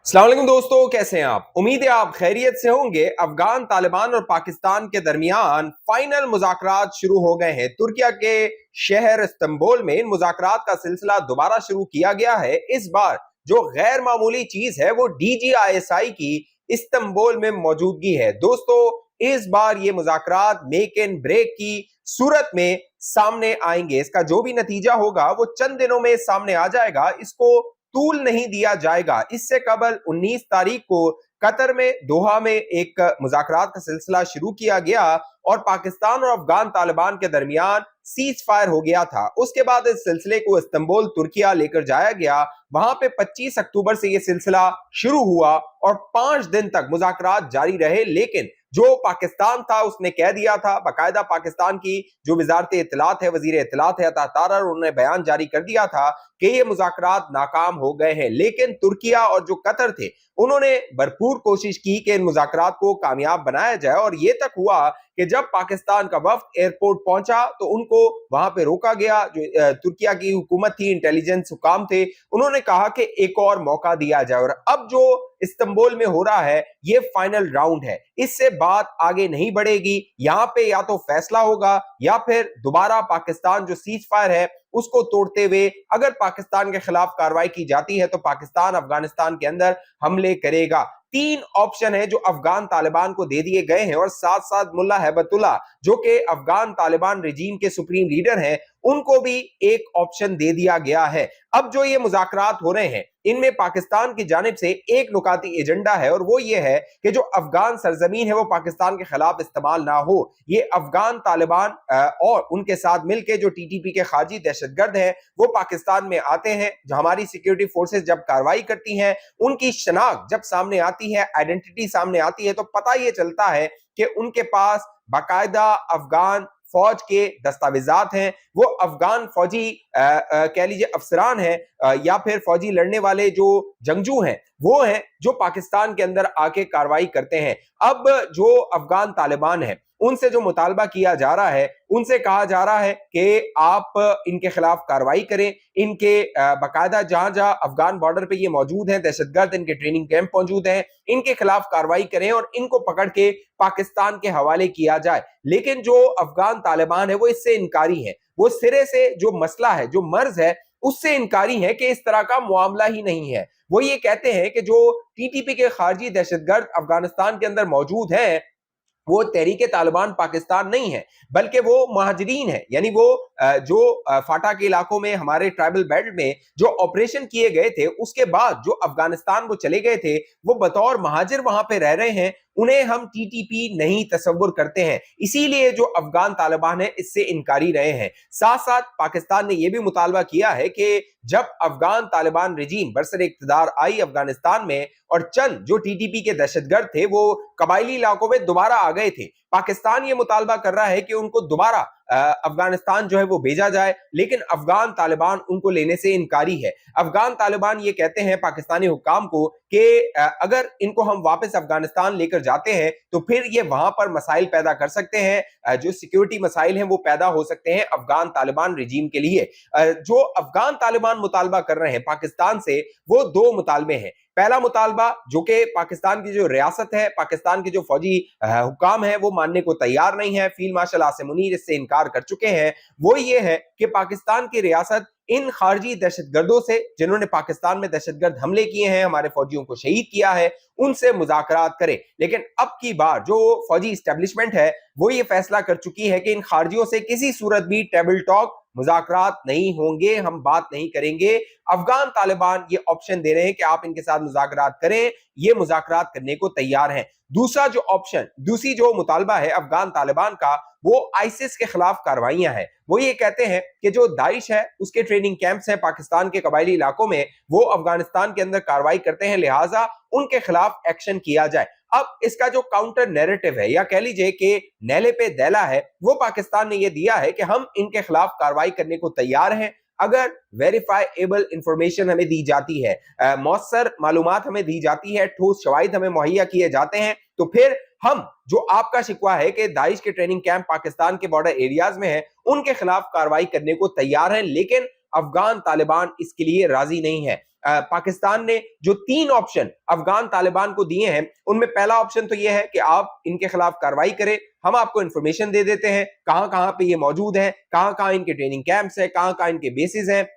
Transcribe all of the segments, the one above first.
अस्सलाम वालेकुम दोस्तों, कैसे हैं आप? उम्मीद है आप खैरियत से होंगे। अफगान तालिबान और पाकिस्तान के दरमियान फाइनल मुज़ाकरात शुरू हो गए हैं। तुर्किया के शहर इस्तांबुल में इन मुज़ाकरात का सिलसिला दोबारा शुरू किया गया है। इस बार जो गैर मामूली चीज है वो DGISI की इस्तांबुल में मौजूदगी है। दोस्तों, इस बार ये मुज़ाकरात मेक एंड ब्रेक की सूरत में सामने आएंगे। इसका जो भी नतीजा होगा वो चंद दिनों में सामने आ जाएगा। इसको तूल नहीं दिया जाएगा। इससे कबल 19 तारीख को कतर में दोहा में एक मुज़ाकरात का सिलसिला शुरू किया गया और पाकिस्तान और अफगान तालिबान के दरमियान सीज फायर हो गया था। उसके बाद इस सिलसिले को इस्तांबुल तुर्किया लेकर जाया गया। वहां पे 25 अक्टूबर से यह सिलसिला शुरू हुआ और 5 दिन तक मुज़ाकरात जारी रहे। लेकिन जो पाकिस्तान था उसने कह दिया था, बाकायदा पाकिस्तान की जो वजारत इत्तलात है, वजीर इत्तलात है अता तारर, उन्होंने बयान जारी कर दिया था कि ये मुज़ाकरात नाकाम हो गए हैं। लेकिन तुर्किया और जो कतर थे उन्होंने भरपूर कोशिश की कि इन मुज़ाकरात को कामयाब बनाया जाए और ये तक हुआ कि जब पाकिस्तान का वफ्द एयरपोर्ट पहुंचा तो उनको वहां पे रोका गया। जो तुर्किया की हुकूमत थी, इंटेलिजेंस हुकाम थे, उन्होंने कहा कि एक और मौका दिया जाए। और अब जो इस्तांबुल में हो रहा है ये फाइनल राउंड है, इससे बात आगे नहीं बढ़ेगी। यहां पे या तो फैसला होगा या फिर दोबारा पाकिस्तान जो सीज फायर है उसको तोड़ते हुए अगर पाकिस्तान के खिलाफ कार्रवाई की जाती है तो पाकिस्तान अफगानिस्तान के अंदर हमले करेगा। 3 ऑप्शन है जो अफगान तालिबान को दे दिए गए हैं और साथ साथ मुल्ला हैबतुल्लाह जो कि अफगान तालिबान रिजीम के सुप्रीम लीडर हैं उनको भी एक ऑप्शन दे दिया गया है। अब जो ये मुज़ाकरात हो रहे हैं इनमें पाकिस्तान की जानिब से एक नुकाती एजेंडा है और वो ये है कि जो अफगान सरजमीन है वो पाकिस्तान के खिलाफ इस्तेमाल ना हो। ये अफगान तालिबान और उनके साथ मिलकर जो TTP के खारजी दहशतगर्द हैं वो पाकिस्तान में आते हैं। जो हमारी सिक्योरिटी फोर्सेस जब कार्रवाई करती हैं उनकी शनाख्त जब सामने आती है, आइडेंटिटी सामने आती है तो पता ये चलता है कि उनके पास बाकायदा अफगान फौज के दस्तावेजात हैं। वो अफगान फौजी कह लीजिए अफसरान हैं या फिर फौजी लड़ने वाले जो जंगजू हैं वो हैं जो पाकिस्तान के अंदर आके कार्रवाई करते हैं। अब जो अफगान तालिबान है उनसे जो मुतालबा किया जा रहा है, उनसे कहा जा रहा है कि आप इनके खिलाफ कार्रवाई करें। इनके बाकायदा जहां जहां अफगान बॉर्डर पे ये मौजूद हैं दहशतगर्द, इनके ट्रेनिंग कैंप मौजूद हैं, इनके खिलाफ कार्रवाई करें और इनको पकड़ के पाकिस्तान के हवाले किया जाए। लेकिन जो अफगान तालिबान है वो इससे इनकारी है। वो सिरे से जो मसला है, जो मर्ज है, उससे इनकारी है कि इस तरह का मामला ही नहीं है। वो ये कहते हैं कि जो TTP के खारजी दहशतगर्द अफगानिस्तान के अंदर मौजूद हैं वो तहरीके तालिबान पाकिस्तान नहीं है बल्कि वो महाजरीन है। यानी वो जो फाटा के इलाकों में हमारे ट्राइबल बेल्ट में जो ऑपरेशन किए गए थे उसके बाद जो अफगानिस्तान वो चले गए थे वो बतौर महाजिर वहां पे रह रहे हैं, उन्हें हम TTP नहीं तस्वुर करते हैं। इसीलिए जो अफगान तालिबान है इससे इनकारी रहे हैं। साथ साथ पाकिस्तान ने यह भी मुतालबा किया है कि जब अफगान तालिबान रिजीम बरसर इख्तिदार आई अफगानिस्तान में और चंद जो TTP के दहशतगर्द थे वो कबायली इलाकों में दोबारा आ गए थे, पाकिस्तान ये मुतालबा कर रहा है कि उनको दोबारा अफगानिस्तान जो है वो भेजा जाए। लेकिन अफगान तालिबान उनको लेने से इनकारी है। अफगान तालिबान ये कहते हैं पाकिस्तानी हुक्काम को कि अगर इनको हम वापस अफगानिस्तान लेकर जाते हैं तो फिर ये वहां पर मसाइल पैदा कर सकते हैं, जो सिक्योरिटी मसाइल हैं वो पैदा हो सकते हैं अफगान तालिबान रिजीम के लिए। जो अफगान तालिबान मुतालबा कर रहे हैं पाकिस्तान से वो 2 मुतालबे हैं। पहला मुतालबा जो कि पाकिस्तान की जो रियासत है, पाकिस्तान के जो फौजी हुक्काम है वो मानने को तैयार नहीं है, फील्ड मार्शल आसिम मुनीर इससे इनकार कर चुके हैं, वो ये है कि पाकिस्तान की रियासत इन खारजी दहशतगर्दों से जिन्होंने पाकिस्तान में दहशतगर्द हमले किए हैं, हमारे फौजियों को शहीद किया है, उनसे मुज़ाकरात करे। लेकिन अब की बार जो फौजी इस्टेब्लिशमेंट है वो ये फैसला कर चुकी है कि इन खारजियों से किसी सूरत भी टेबल टॉक मुज़ाकरात नहीं होंगे, हम बात नहीं करेंगे। अफगान तालिबान ये ऑप्शन दे रहे हैं कि आप इनके साथ मुज़ाकरात करें, ये मुज़ाकरात करने को तैयार हैं। दूसरा जो ऑप्शन, दूसरी जो मुतालबा है अफगान तालिबान का वो आईसिस के खिलाफ कार्रवाइयां हैं। वो ये कहते हैं कि जो दाइश है उसके ट्रेनिंग कैंप्स हैं पाकिस्तान के कबायली इलाकों में, वो अफगानिस्तान के अंदर कार्रवाई करते हैं, लिहाजा उनके खिलाफ एक्शन किया जाए। अब इसका जो काउंटर नैरेटिव है या कह लीजिए कि नैले पे दैला है वो पाकिस्तान ने यह दिया है कि हम इनके खिलाफ कार्रवाई करने को तैयार हैं अगर वेरीफाइएबल इंफॉर्मेशन हमें दी जाती है, मौसर मालूमात हमें दी जाती है, ठोस शवाहिद हमें मुहैया किए जाते हैं, तो फिर हम जो आपका शिकवा है कि दाइश के ट्रेनिंग कैंप पाकिस्तान के बॉर्डर एरियाज में है उनके खिलाफ कार्रवाई करने को तैयार हैं। लेकिन अफगान तालिबान इसके लिए राजी नहीं है। पाकिस्तान ने जो 3 ऑप्शन अफगान तालिबान को दिए हैं, उनमें पहला ऑप्शन तो यह है कि आप इनके खिलाफ कार्रवाई करें, हम आपको इंफॉर्मेशन दे देते हैं कहां कहां पे ये मौजूद है, कहां कहां इनके ट्रेनिंग कैंप्स है, कहां कहां इनके बेसिस हैं,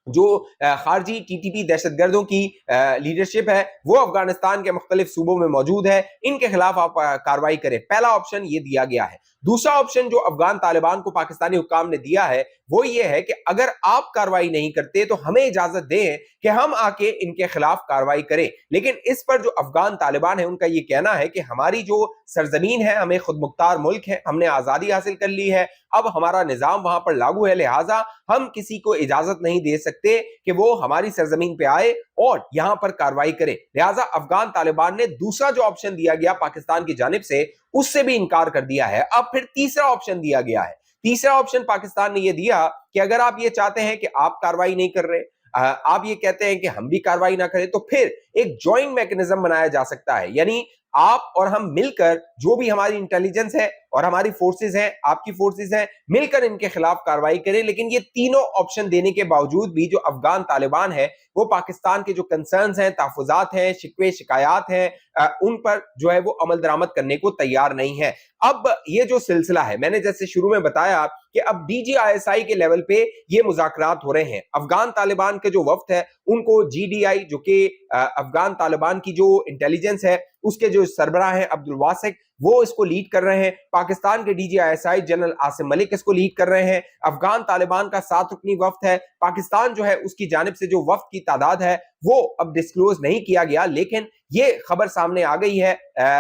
जो खारजी टीटीपी दहशतगर्दों की लीडरशिप है वो अफगानिस्तान के मुख्तलिफ सूबों में मौजूद है, इनके खिलाफ आप कार्रवाई करें। पहला ऑप्शन ये दिया गया है। दूसरा ऑप्शन जो अफगान तालिबान को पाकिस्तानी हुक्काम ने दिया है वो ये है कि अगर आप कार्रवाई नहीं करते तो हमें इजाजत दें कि हम आके इनके खिलाफ कार्रवाई करें। लेकिन इस पर जो अफगान तालिबान है उनका ये कहना है कि हमारी जो सरजमीन है, हमें खुद मुख्तार मुल्क है, हमने आजादी हासिल कर ली है, अब हमारा निजाम वहां पर लागू है, लिहाजा हम किसी को इजाजत नहीं दे सकते कि वो हमारी सरजमीन पे आए और यहां पर कार्रवाई करे। लिहाजा अफगान तालिबान ने दूसरा जो ऑप्शन दिया गया पाकिस्तान की जानिब से उससे भी इनकार कर दिया है। अब फिर तीसरा ऑप्शन दिया गया है। तीसरा ऑप्शन पाकिस्तान ने यह दिया कि अगर आप ये चाहते हैं कि आप कार्रवाई नहीं कर रहे, आप ये कहते हैं कि हम भी कार्रवाई ना करें, तो फिर एक जॉइंट मैकेनिज्म बनाया जा सकता है, यानी आप और हम मिलकर, जो भी हमारी इंटेलिजेंस है और हमारी फोर्सेस हैं, आपकी फोर्सेस हैं, मिलकर इनके खिलाफ कार्रवाई करें। लेकिन ये तीनों ऑप्शन देने के बावजूद भी जो अफगान तालिबान है वो पाकिस्तान के जो कंसर्न्स हैं, तहफुजात हैं, शिकवे शिकायत हैं, उन पर जो है वो अमल दरामद करने को तैयार नहीं है। अब ये जो सिलसिला है, मैंने जैसे शुरू में बताया कि अब DGISI के लेवल पे ये मुज़ाकरात हो रहे हैं। अफगान तालिबान के जो वफ्द है उनको GDI, जो कि अफगान तालिबान की जो इंटेलिजेंस है उसके जो सरबराह हैं अब्दुल वासिक, वो इसको लीड कर रहे हैं। पाकिस्तान के DGISI जनरल आसिम मलिक इसको लीड कर रहे हैं। अफगान तालिबान का 7 रुकनी वफ्द है। पाकिस्तान जो है उसकी जानिब से जो वफ्द की तादाद है वो अब डिस्क्लोज नहीं किया गया, लेकिन ये खबर सामने आ गई है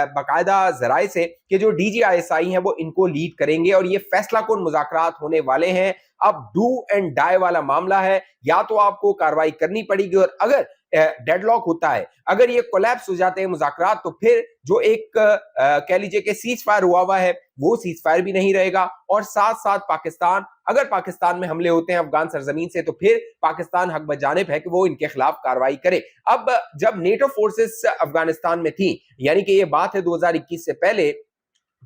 बाकायदा जराए से कि जो DGISI है वो इनको लीड करेंगे और ये फैसला कुन मुज़ाकरात होने वाले हैं। अब डू एंड डाई वाला मामला है, या तो आपको कार्रवाई करनी पड़ेगी और अगर डेडलॉक होता है, अगर ये कोलैप्स हो जाते हैं मुज़ाकरात, तो फिर जो एक कह लीजिए कि सीज फायर हुआ है वो सीज फायर भी नहीं रहेगा। और साथ साथ पाकिस्तान, अगर पाकिस्तान में हमले होते हैं अफगान सरजमीन से, तो फिर पाकिस्तान हक बजानिब है कि वो इनके खिलाफ कार्रवाई करे। अब जब नेटो फोर्सेस अफगानिस्तान में थी, यानी कि ये बात है 2021 से पहले,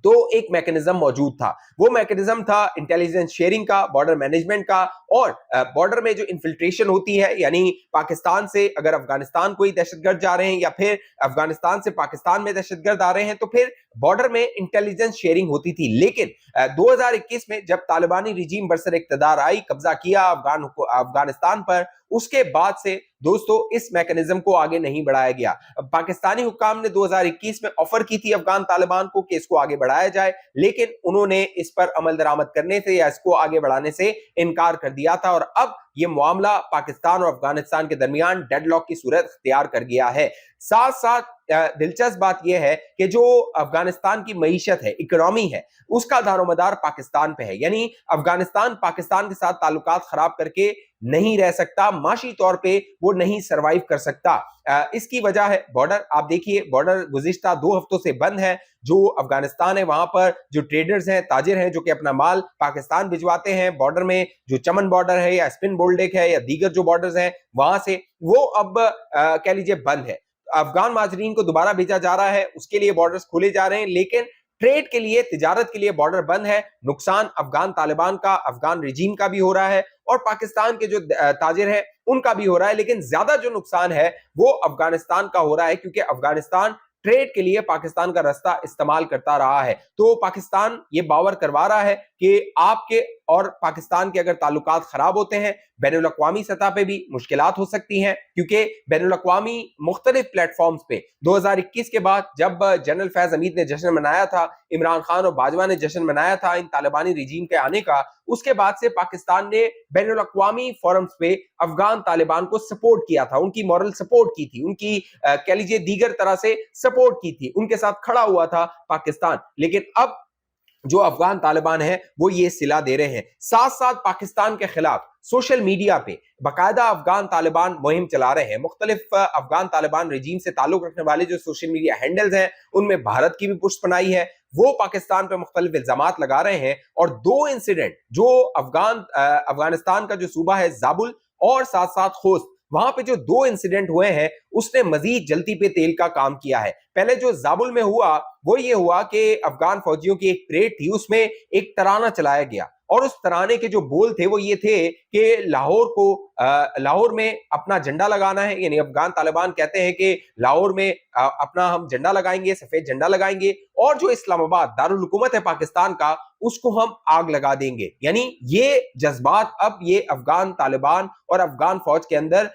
तो एक मैकेनिज्म मौजूद था। वो मैकेनिज्म था इंटेलिजेंस शेयरिंग का, बॉर्डर मैनेजमेंट का, और बॉर्डर में जो इन्फिल्ट्रेशन होती है, यानी पाकिस्तान से अगर अफगानिस्तान कोई दहशतगर्द जा रहे हैं या फिर अफगानिस्तान से पाकिस्तान में दहशतगर्द आ रहे हैं, तो फिर बॉर्डर में इंटेलिजेंस शेयरिंग होती थी। लेकिन 2021 में जब तालिबानी रिजीम बरसर इक्तदार आई, कब्जा किया अफगानिस्तान पर, उसके बाद से दोस्तों इस मैकेनिज्म को आगे नहीं बढ़ाया गया। पाकिस्तानी हुक्काम ने 2021 में ऑफर की थी अफगान तालिबान को कि इसको आगे बढ़ाया जाए, लेकिन उन्होंने इस पर अमल दरामद करने से या इसको आगे बढ़ाने से इनकार कर दिया था। और अब ये मामला पाकिस्तान और अफगानिस्तान के दरमियान डेडलॉक की सूरत इख्तियार कर गया है। साथ साथ दिलचस्प बात यह है कि जो अफगानिस्तान की मईशत है, इकोनॉमी है, उसका दारोमदार पाकिस्तान पे है, यानी अफगानिस्तान पाकिस्तान के साथ ताल्लुकात खराब करके नहीं रह सकता, माशी तौर पे वो नहीं सरवाइव कर सकता। इसकी वजह है बॉर्डर। आप देखिए बॉर्डर गुज़िश्ता 2 हफ्तों से बंद है। जो अफगानिस्तान है वहां पर जो ट्रेडर्स हैं, ताजिर हैं, जो कि अपना माल पाकिस्तान भिजवाते हैं बॉर्डर में, जो चमन बॉर्डर है या स्पिन बोल्डेक है या दीगर जो बॉर्डर्स हैं वहां से, वो अब कह लीजिए बंद है। अफगान माजरीन को दोबारा भेजा जा रहा है, उसके लिए बॉर्डर्स खोले जा रहे हैं, लेकिन ट्रेड के लिए, तिजारत के लिए बॉर्डर बंद है। नुकसान अफगान तालिबान का, अफगान रिजीम का भी हो रहा है और पाकिस्तान के जो ताजिर हैं उनका भी हो रहा है। लेकिन ज्यादा जो नुकसान है वो अफगानिस्तान का हो रहा है, क्योंकि अफगानिस्तान ट्रेड के लिए पाकिस्तान का रास्ता इस्तेमाल करता रहा है। तो पाकिस्तान ये बावर करवा रहा है कि आपके और पाकिस्तान के अगर ताल्लुकात खराब होते हैं, बैनुल अक़वामी सतह पे भी मुश्किलात हो सकती हैं, क्योंकि बैनुल अक़वामी मुख्तलिफ प्लेटफॉर्म्स पे 2021 के बाद जब जनरल फैज हमीद ने जश्न मनाया था, इमरान खान और बाजवा ने जश्न मनाया था इन तालिबानी रिजीम के आने का, उसके बाद से पाकिस्तान ने बैनुल अक़वामी फोरम्स पे अफगान तालिबान को सपोर्ट किया था, उनकी मॉरल सपोर्ट की थी, उनकी कह लीजिए दीगर तरह से सपोर्ट की थी, उनके साथ खड़ा हुआ था पाकिस्तान। लेकिन अब जो अफगान तालिबान है वो ये सिला दे रहे हैं। साथ साथ पाकिस्तान के खिलाफ सोशल मीडिया पे बाकायदा अफगान तालिबान मुहिम चला रहे हैं। मुख्तलिफ अफगान तालिबान रिजीम से ताल्लुक रखने वाले जो सोशल मीडिया हैंडल्स हैं उनमें भारत की भी पुष्टपनाही है, वो पाकिस्तान पे मुख्तलिफ इल्जामात लगा रहे हैं। और 2 इंसिडेंट जो अफगानिस्तान का जो सूबा है जाबुल और साथ साथ खोस्त, वहां पे जो 2 इंसिडेंट हुए हैं उसने मजीद जल्दी पे तेल का काम किया है। पहले जो जाबुल में हुआ वो ये हुआ कि अफगान फौजियों की एक परेड थी, उसमें एक तराना चलाया गया और उस तराने के जो बोल थे वो ये थे कि लाहौर में अपना झंडा लगाना है, यानी अफगान तालिबान कहते हैं कि लाहौर में अपना हम झंडा लगाएंगे, सफेद झंडा लगाएंगे, और जो इस्लामाबाद दारुल हुकूमत है पाकिस्तान का उसको हम आग लगा देंगे। यानी ये जज्बात अब ये अफगान तालिबान और अफगान फौज के अंदर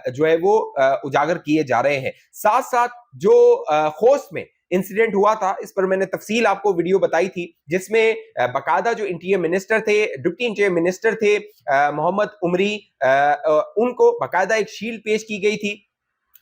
जो है वो उजागर किए जा रहे हैं। साथ साथ जो खोस्त में इंसिडेंट हुआ था, इस पर मैंने तफसील आपको वीडियो बताई थी, जिसमें बाकायदा जो इंटीरियर मिनिस्टर थे, डिप्टी इंटीरियर मिनिस्टर थे मोहम्मद उमरी, उनको बाकायदा एक शील्ड पेश की गई थी,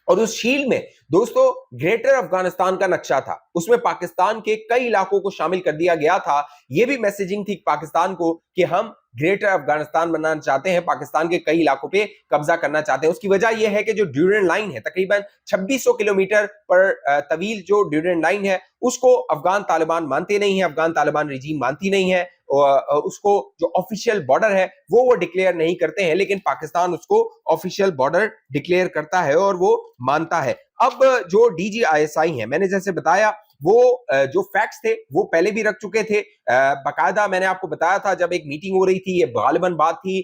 और उस शील्ड में दोस्तों ग्रेटर अफगानिस्तान का नक्शा था, उसमें पाकिस्तान के कई इलाकों को शामिल कर दिया गया था। यह भी मैसेजिंग थी पाकिस्तान को कि हम ग्रेटर अफगानिस्तान बनाना चाहते हैं, पाकिस्तान के कई इलाकों पे कब्जा करना चाहते हैं। उसकी वजह यह है कि जो ड्यूरेंट लाइन है, तकरीबन 2600 किलोमीटर पर तवील जो ड्यूरेंट लाइन है, उसको अफगान तालिबान मानते नहीं है, अफगान तालिबान रिजीम मानती नहीं है, उसको जो ऑफिशियल बॉर्डर है वो डिक्लेयर नहीं करते हैं, लेकिन पाकिस्तान उसको ऑफिशियल बॉर्डर डिक्लेयर करता है और वो मानता है। अब जो DGISI है, मैंने जैसे बताया वो जो फैक्ट्स थे वो पहले भी रख चुके थे, बाकायदा मैंने आपको बताया था जब एक मीटिंग हो रही थी, ये गालिबन बात थी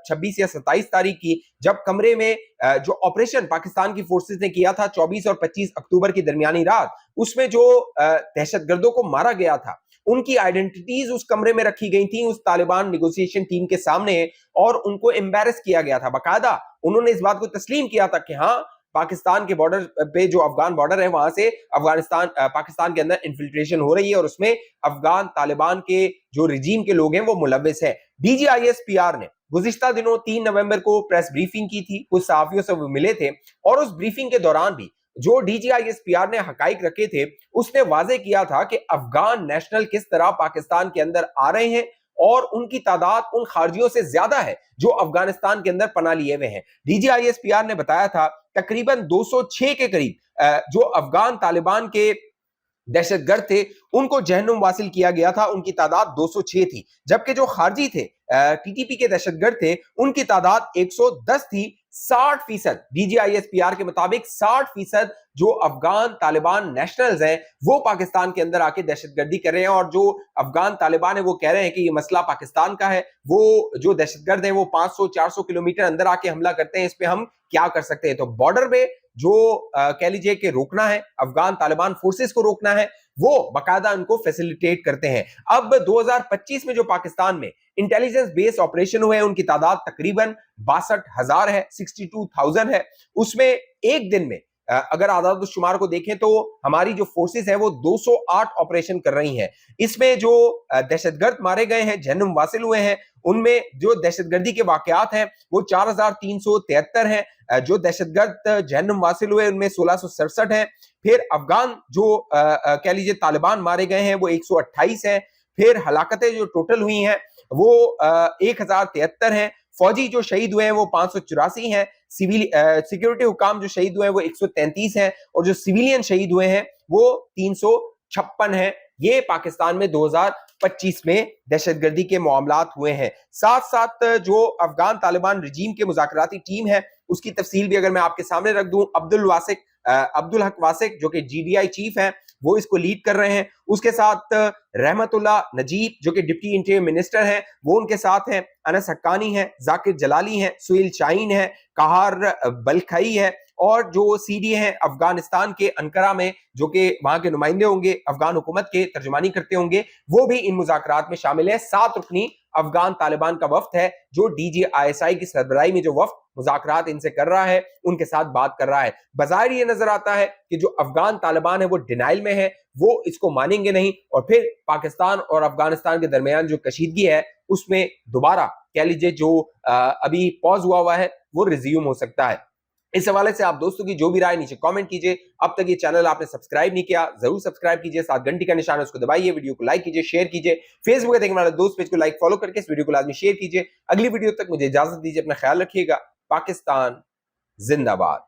26 या 27 तारीख की, जब कमरे में जो ऑपरेशन पाकिस्तान की फोर्सेस ने किया था 24 और 25 अक्टूबर की दरमियानी रात, उसमें जो दहशतगर्दों को मारा गया था उनकी आइडेंटिटीज उस कमरे में रखी गई थी उस तालिबान नेगोशिएशन टीम के सामने, और उनको एम्बैरस किया गया था। बाकायदा उन्होंने इस बात को तस्लीम किया था कि हाँ, पाकिस्तान के बॉर्डर पे जो अफगान बॉर्डर है वहां से पाकिस्तान के अंदर इन्फिल्ट्रेशन हो रही है और उसमें अफगान तालिबान के जो रिजीम के लोग हैं वो मुलव्विस है। DGISPR ने गुज़िश्ता दिनों 3 नवंबर को प्रेस ब्रीफिंग की थी, कुछ सहाफियों से वो मिले थे, और उस ब्रीफिंग के दौरान भी जो DGISPR ने हकाइक रखे थे उसने वाजे किया था कि अफगान नेशनल किस तरह पाकिस्तान के अंदर आ रहे हैं और उनकी तादाद उन खारजियों से ज्यादा है जो अफगानिस्तान के अंदर पनाह लिए हुए हैं। DGISPR ने बताया था तकरीबन 206 के करीब जो अफगान तालिबान के दहशतगर्द थे उनको जहन्नुम वासिल किया गया था, उनकी तादाद 206 थी, जबकि जो खारजी थे TTP के दहशतगर्द थे उनकी तादाद 110 थी। 60% DGISPR के मुताबिक 60% जो अफगान तालिबान नेशनल्स हैं वो पाकिस्तान के अंदर आके दहशतगर्दी कर रहे हैं, और जो अफगान तालिबान है वो कह रहे हैं कि ये मसला पाकिस्तान का है, वो जो दहशतगर्द हैं वो 500-400 किलोमीटर अंदर आके हमला करते हैं, इस पे हम क्या कर सकते हैं। तो बॉर्डर पे जो कह लीजिए कि रोकना है, अफगान तालिबान फोर्सेस को रोकना है, वो बाकायदा उनको फैसिलिटेट करते हैं। अब 2025 में जो पाकिस्तान में इंटेलिजेंस बेस्ड ऑपरेशन हुए हैं उनकी तादाद तकरीबन 62,000 है, 62,000 है। उसमें एक दिन में अगर आदाद शुमार को देखें तो हमारी जो फोर्सेस है वो 208 ऑपरेशन कर रही हैं। इसमें जो दहशतगर्द मारे गए हैं, जहन्नुम वासिल हुए हैं, उनमें जो दहशतगर्दी के वाकयात हैं वो 4,373 हैं। जो दहशतगर्द जहन्नुम वासिल हुए उनमें 1667 हैं। फिर अफगान जो कह लीजिए तालिबान मारे गए हैं वो 128 हैं। फिर हलाकतें जो टोटल हुई हैं वो 1073 हैं। फौजी जो शहीद हुए हैं वो 584 हैं। सिविल सिक्योरिटी हुकाम जो शहीद हुए हैं वो 133 हैं, और जो सिविलियन शहीद हुए हैं वो 356 हैं। ये पाकिस्तान में 2025 में दहशतगर्दी के मामलात हुए हैं। साथ साथ जो अफगान तालिबान रिजीम के मुज़ाकराती टीम है उसकी तफसील भी अगर मैं आपके सामने रख दूं, अब्दुल हक वासिक जो कि GDI चीफ है वो इसको लीड कर रहे हैं। उसके साथ रहमतुल्लाह नजीब जो कि डिप्टी इंटीरियर मिनिस्टर हैं वो उनके साथ हैं, अनस हक्कानी है, जाकिर जलाली है, सुहेल शाहीन है, कहार बलखई है, और जो CD हैं अफगानिस्तान के अंकारा में जो कि वहां के नुमाइंदे होंगे, अफगान हुकूमत के तर्जुमानी करते होंगे, वो भी इन मुज़ाकरात में शामिल है। 7 रुकनी अफगान तालिबान का वफ्द है जो DGISI की सरबराही में जो वफ्द मुज़ाकरात इनसे कर रहा है उनके साथ बात कर रहा है। बज़ाहिर ये नजर आता है कि जो अफगान तालिबान है वो डिनाइल में है, वो इसको मानेंगे नहीं, और फिर पाकिस्तान और अफगानिस्तान के दरमियान जो कशीदगी है उसमें दोबारा कह लीजिए जो अभी पॉज हुआ है वो रिज्यूम हो सकता है। इस हवाले से आप दोस्तों की जो भी राय नीचे कमेंट कीजिए। अब तक ये चैनल आपने सब्सक्राइब नहीं किया जरूर सब्सक्राइब कीजिए, साथ घंटी का निशान है उसको दबाइए, वीडियो को लाइक कीजिए, शेयर कीजिए, फेसबुक पे देखने वाले दोस्त पेज को लाइक फॉलो करके इस वीडियो को लाजमी शेयर कीजिए। अगली वीडियो तक मुझे इजाजत दीजिए, अपना ख्याल रखिएगा। पाकिस्तान जिंदाबाद।